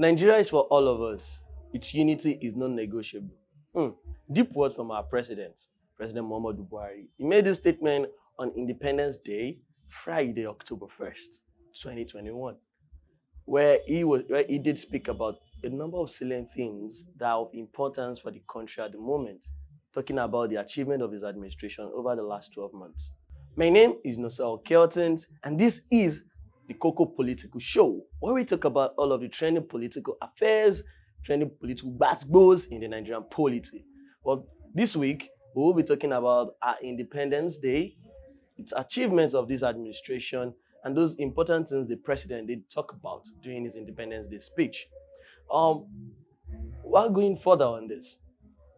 Nigeria is for all of us. Its unity is non-negotiable. Deep words from our president, President Muhammadu Buhari. He made this statement on Independence Day, Friday, October 1st, 2021, where he did speak about a number of salient things that are of importance for the country at the moment, talking about the achievement of his administration over the last 12 months. My name is Laurence Oke-Hortons, and this is the Coco Political Show, where we talk about all of the trending political affairs, trending political basketballs in the Nigerian polity. Well, this week, we will be talking about our Independence Day, its achievements of this administration, and those important things the president did talk about during his Independence Day speech. While going further on this,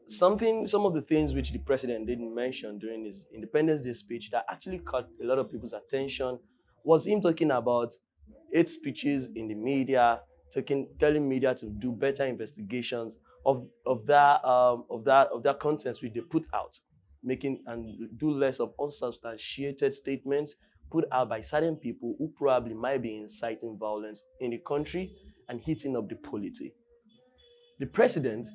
some of the things which the president didn't mention during his Independence Day speech that actually caught a lot of people's attention was him talking about hate speeches in the media, telling media to do better investigations of that content which they put out, making and do less of unsubstantiated statements put out by certain people who probably might be inciting violence in the country and heating up the polity. The president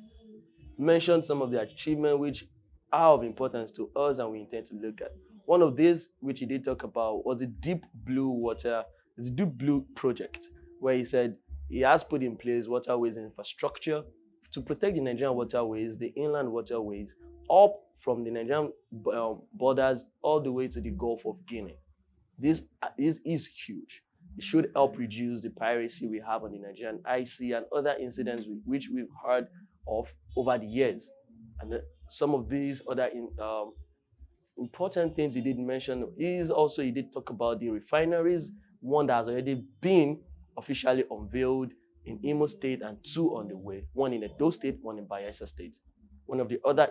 mentioned some of the achievements which are of importance to us and we intend to look at. One of these, which he did talk about, was the Deep Blue project, where he said he has put in place waterways infrastructure to protect the Nigerian waterways, the inland waterways, up from the Nigerian borders all the way to the Gulf of Guinea. This is huge. It should help reduce the piracy we have on the Nigerian IC and other incidents which we've heard of over the years. And some of these other important things he did mention is also he did talk about the refineries, one that has already been officially unveiled in Imo State and two on the way, one in Edo State, one in Bayelsa State. One of the other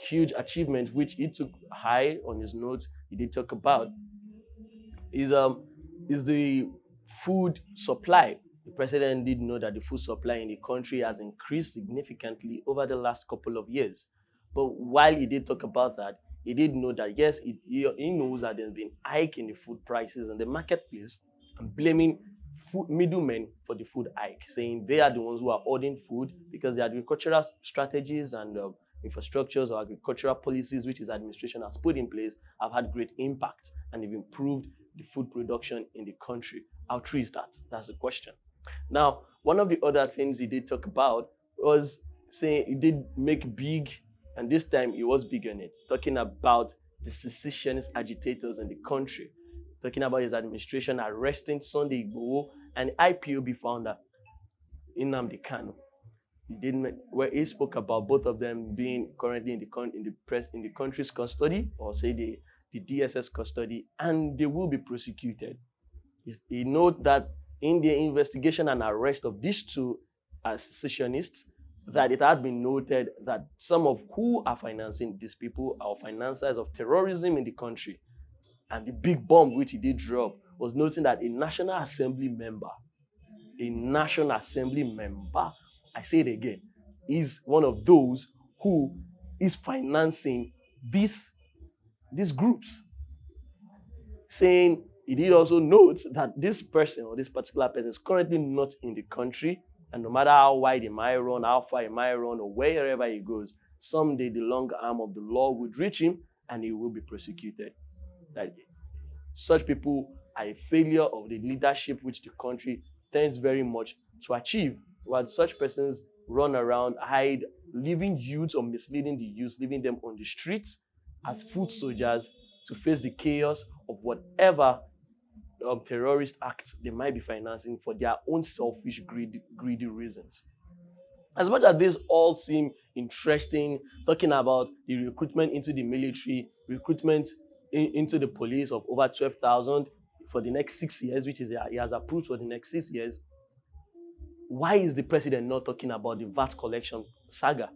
huge achievements which he took high on his notes, he did talk about is the food supply. The president did know that the food supply in the country has increased significantly over the last couple of years. But while he did talk about that, he did know that yes, he knows that there's been hike in the food prices in the marketplace and blaming middlemen for the food hike, saying they are the ones who are hoarding food because the agricultural strategies and infrastructures or agricultural policies which his administration has put in place have had great impact and have improved the food production in the country. How true is that? That's the question. Now, one of the other things he did talk about was saying he did make big, and this time he was big on it, talking about the secessionist agitators in the country, talking about his administration arresting Sunday Igboho and IPOB founder Nnamdi Kanu. Where he spoke about both of them being currently in the country's custody, or say the DSS custody, and they will be prosecuted. He noted that in the investigation and arrest of these two secessionists, that it had been noted that some of who are financing these people are financiers of terrorism in the country. And the big bomb which he did drop was noting that a National Assembly member, I say it again, is one of those who is financing these groups. Saying he did also note that this person or this particular person is currently not in the country, and no matter how wide he might run, how far he might run, or wherever he goes, someday the long arm of the law would reach him and he will be prosecuted. That such people are a failure of the leadership which the country tends very much to achieve, while such persons run around, hide, leaving youths or misleading the youth, leaving them on the streets as foot soldiers to face the chaos of whatever terrorist acts they might be financing for their own selfish, greedy reasons. As much as this all seem interesting, talking about the recruitment into the military, recruitment into the police of over 12,000 for the next 6 years, which is he has approved for the next 6 years, why is the president not talking about the VAT collection saga,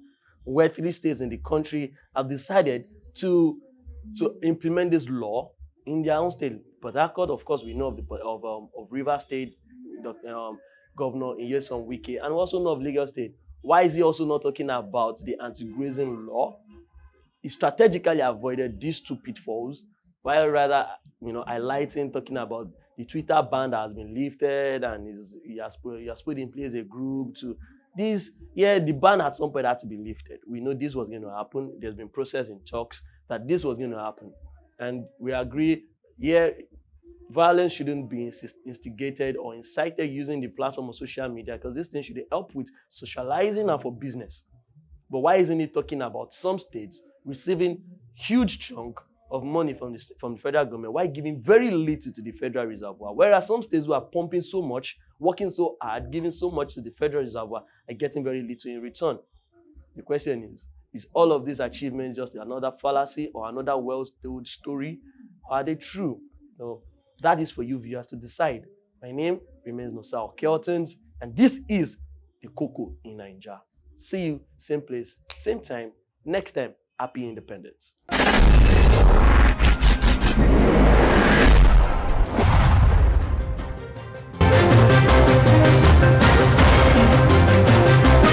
where 3 states in the country have decided to implement this law in their own state? Port Harcourt, of course, we know of Rivers State, Governor Nyesom Wike, and we also know of Lagos State. Why is he also not talking about the anti-grazing law? He strategically avoided these two pitfalls, while rather, highlighting, talking about the Twitter ban that has been lifted, and he has put in place a group to this. Yeah, the ban at some point had to be lifted. We know this was going to happen. There's been process in talks that this was going to happen, and we agree. Yeah, violence shouldn't be instigated or incited using the platform of social media, because this thing should help with socializing and for business. But why isn't it talking about some states receiving huge chunk of money from the federal government while giving very little to the Federal Reservoir? Whereas some states who are pumping so much, working so hard, giving so much to the Federal Reservoir are getting very little in return. The question is all of these achievements just another fallacy or another well-told story? Or are they true? No, that is for you viewers to decide. My name remains Laurence Oke-Hortons, and this is the Cocoa in Nigeria. See you, same place, same time, next time. Happy independence.